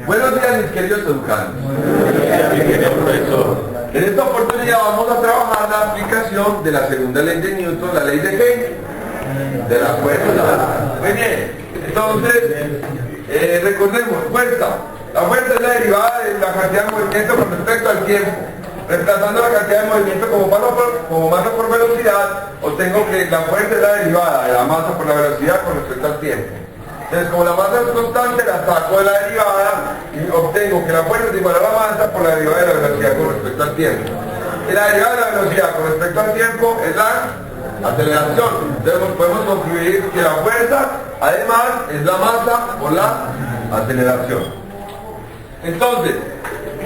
Buenos días, mis queridos educandos. Mi querido profesor. En esta oportunidad vamos a trabajar la aplicación de la segunda ley de Newton, la ley de qué? De la fuerza. Muy bien. Entonces, recordemos, fuerza. La fuerza es la derivada de la cantidad de movimiento con respecto al tiempo. Reemplazando la cantidad de movimiento como masa por velocidad, obtengo que la fuerza es la derivada de la masa por la velocidad con respecto al tiempo. Entonces, como la masa es constante, la saco de la derivada y obtengo que la fuerza es igual a la masa por la derivada de la velocidad con respecto al tiempo. Y la derivada de la velocidad con respecto al tiempo es la aceleración. Entonces, podemos concluir que la fuerza, además, es la masa por la aceleración. Entonces,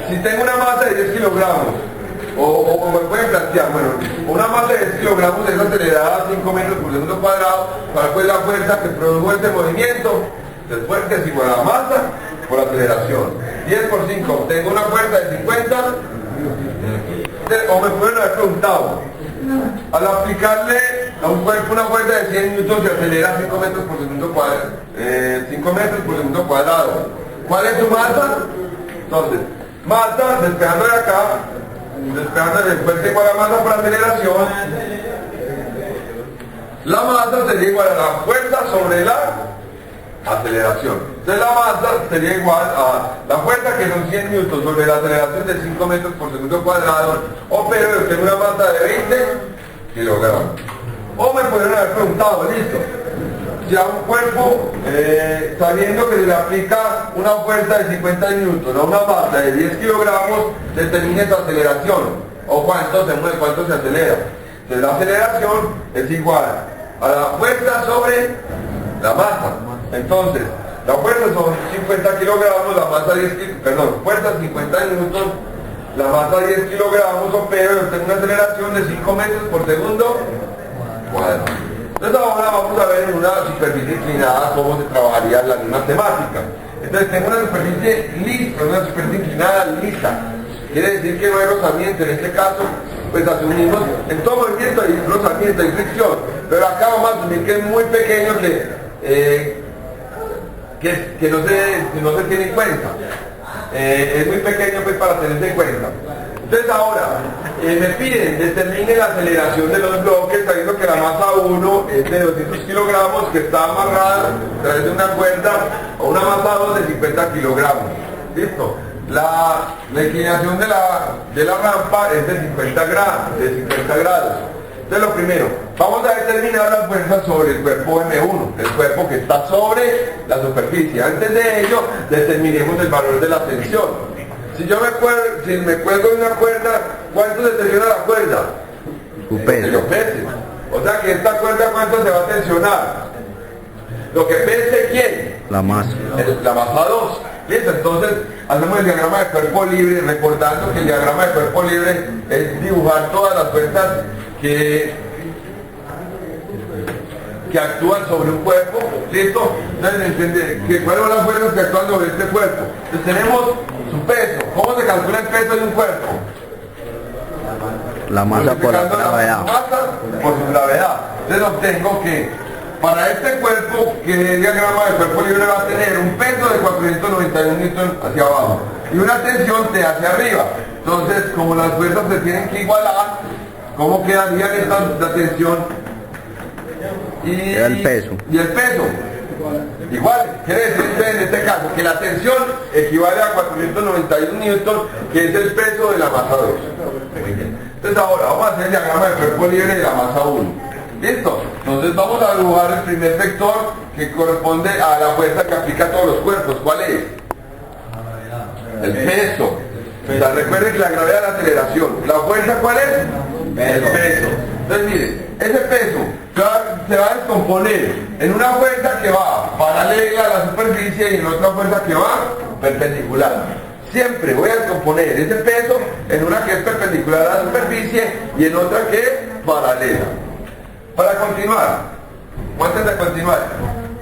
si tengo una masa de 10 kilogramos, o me pueden plantear, bueno, una masa de 10 kilogramos es acelerada a 5 metros por segundo cuadrado, ¿cuál fue la fuerza que produjo este movimiento? Entonces, fuerza es igual a masa por aceleración. 10 por 5, tengo una fuerza de 50, o me pueden haber preguntado, al aplicarle a un cuerpo una fuerza de 100 newtons se acelera 5 metros por segundo cuadrado, 5 metros por segundo cuadrado. ¿Cuál es su masa? Entonces, masa, despejando de acá, despejando de fuerza igual a masa por aceleración, la masa sería igual a la fuerza sobre la aceleración. Entonces la masa sería igual a la fuerza, que son 100 newtons, sobre la aceleración de 5 metros por segundo cuadrado, o pero yo tengo una masa de 20 kilogramos. O me podrían haber preguntado, listo, si a un cuerpo, sabiendo que se le aplica una fuerza de 50 newtons a una masa de 10 kilogramos, determine su aceleración, o cuánto se mueve, cuánto se acelera. Entonces la aceleración es igual a la fuerza sobre la masa. Entonces, la fuerza son 50 kilogramos, la masa 10 kilogramos, perdón, fuerza 50 newtons, la masa 10 kilogramos, o pero yo tengo una aceleración de 5 metros por segundo cuadrado. Entonces ahora vamos a ver en una superficie inclinada cómo se trabajaría la misma temática. Entonces tengo una superficie lisa, una superficie inclinada lisa. Quiere decir que no hay rozamiento, en este caso, pues asumimos, en todo movimiento hay rozamiento, hay fricción, pero acá vamos a asumir que es muy pequeño, que no se tiene en cuenta. Es muy pequeño pues para tenerse en cuenta. Entonces ahora, me piden, determine la aceleración de los bloques, sabiendo que la masa 1 es de 200 kilogramos, que está amarrada a través de una cuerda, o una masa 2 de 50 kilogramos. ¿Listo? La inclinación de la rampa es de 50 grados. Entonces lo primero, vamos a determinar las fuerzas sobre el cuerpo M1, el cuerpo que está sobre la superficie. Antes de ello, determinemos el valor de la tensión. Si me cuelgo de una cuerda, ¿cuánto se tensiona la cuerda? Su peso. Lo pese. O sea que esta cuerda, ¿cuánto se va a tensionar? Lo que pese, ¿quién? La masa. La masa 2. ¿Listo? Entonces, hacemos el diagrama de cuerpo libre, recordando que el diagrama de cuerpo libre es dibujar todas las fuerzas que actúan sobre un cuerpo. ¿Listo? Entonces, ¿cuáles son las fuerzas que actúan sobre este cuerpo? Entonces tenemos su peso. ¿Cómo se calcula el peso de un cuerpo? La masa por la gravedad. La masa por su gravedad. Entonces obtengo que para este cuerpo, que el diagrama del cuerpo libre va a tener un peso de 491 newtons hacia abajo y una tensión T hacia arriba. Entonces, como las fuerzas se tienen que igualar, ¿cómo quedaría la tensión? Y el peso. Y el peso. Igual, quiere decir en este caso que la tensión equivale a 491 newtons, que es el peso de la masa 2. Muy bien. Entonces ahora vamos a hacer el diagrama del cuerpo libre de la masa 1. ¿Listo? Entonces vamos a dibujar el primer vector que corresponde a la fuerza que aplica a todos los cuerpos. ¿Cuál es? El peso. O sea, recuerden que la gravedad es la aceleración. ¿La fuerza cuál es? El peso. Entonces miren, ese peso se va a descomponer en una fuerza que va paralela a la superficie y en otra fuerza que va perpendicular. Siempre voy a descomponer ese peso en una que es perpendicular a la superficie y en otra que es paralela. Para continuar, o antes de continuar,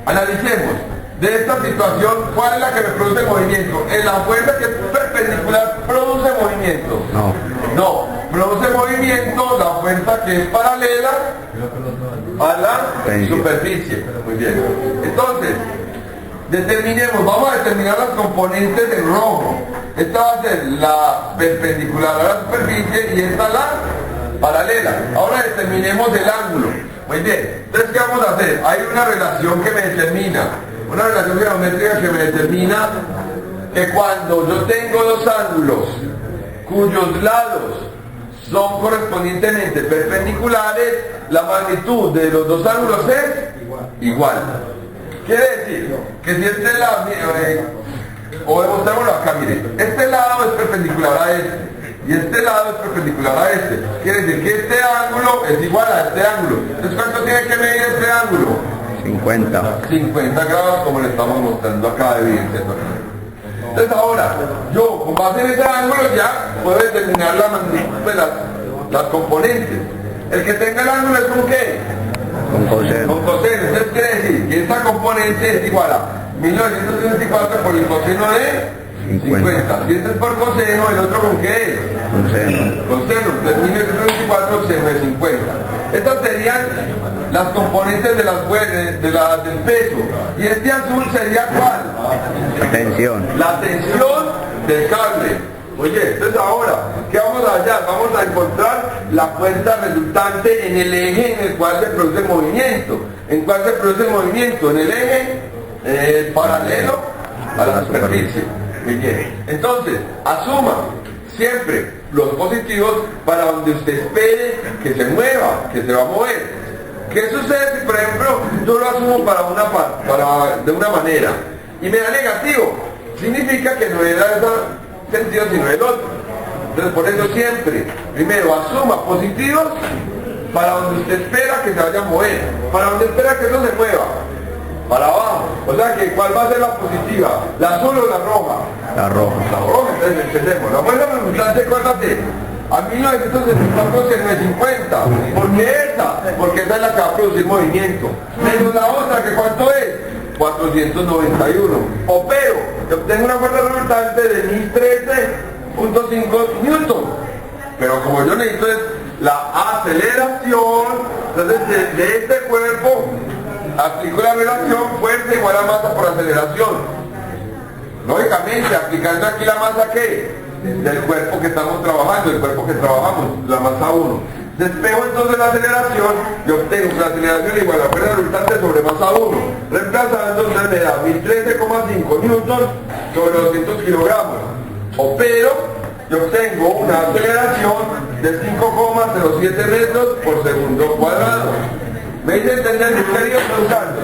analicemos de esta situación cuál es la que me produce movimiento. ¿Es la fuerza que es perpendicular produce movimiento? No, produce movimiento la fuerza que es paralela a la superficie. Muy bien. Entonces, Determinemos, vamos a determinar las componentes en rojo. Esta va a ser la perpendicular a la superficie y esta la paralela. Ahora determinemos el ángulo. Muy bien, entonces ¿qué vamos a hacer? Hay una relación que me determina, una relación geométrica que me determina que cuando yo tengo dos ángulos cuyos lados son correspondientemente perpendiculares, la magnitud de los dos ángulos es igual. Quiere decir que si este lado, o demostrémoslo acá, mire, este lado es perpendicular a este y este lado es perpendicular a este. Quiere decir que este ángulo es igual a este ángulo. Entonces, ¿cuánto tiene que medir este ángulo? 50 grados, como le estamos mostrando acá de evidencia. Entonces ahora, yo con base en ese ángulo ya puedo determinar la magnitud de las componentes. El que tenga el ángulo es con qué? Con coseno. Con coseno. Entonces quiere decir que esta componente es igual a 1964 por el coseno de 50. Si este es por coseno, ¿el otro con qué es? Con seno. Con seno. Entonces 1924 seno de 50. Estas serían las componentes de del peso. Y este azul sería ¿cuál? Tensión. La tensión del cable. Oye, entonces ahora, ¿qué vamos a hallar? Vamos a encontrar la fuerza resultante en el eje en el cual se produce el movimiento. ¿En cuál se produce el movimiento? En el eje paralelo a la superficie. Muy bien. Entonces, asuma siempre los positivos para donde usted espere que se mueva, que se va a mover. ¿Qué sucede si, por ejemplo, yo lo asumo de una manera y me da negativo? Significa que no era ese sentido sino el otro. Entonces, por eso siempre, primero asuma positivos para donde usted espera que se vaya a mover, para donde espera que eso se mueva, para abajo. O sea que, ¿cuál va a ser la positiva? ¿La azul o la roja? La roja. La roja, entonces entendemos. La fuerza resultante, acuérdate, a 1974 se me 50. ¿Por qué esa? Porque esa es la que va a producir movimiento. Menos la otra, que ¿cuánto es? 491. Opero, que obtengo una fuerza resultante de 1013.5 newton. Pero como yo necesito es la aceleración, entonces de este cuerpo aplico la relación fuerza igual a masa por aceleración. Lógicamente, aplicando aquí la masa ¿qué? Del cuerpo que estamos trabajando, el cuerpo que trabajamos, la masa 1. Despejo entonces la aceleración y obtengo la aceleración igual a la fuerza resultante sobre masa 1. Reemplazando, entonces me da 1013,5 newtons sobre 200 kilogramos. Opero y obtengo una aceleración de 5,07 metros por segundo cuadrado. ¿Me hice entender? ¿Qué quería usar?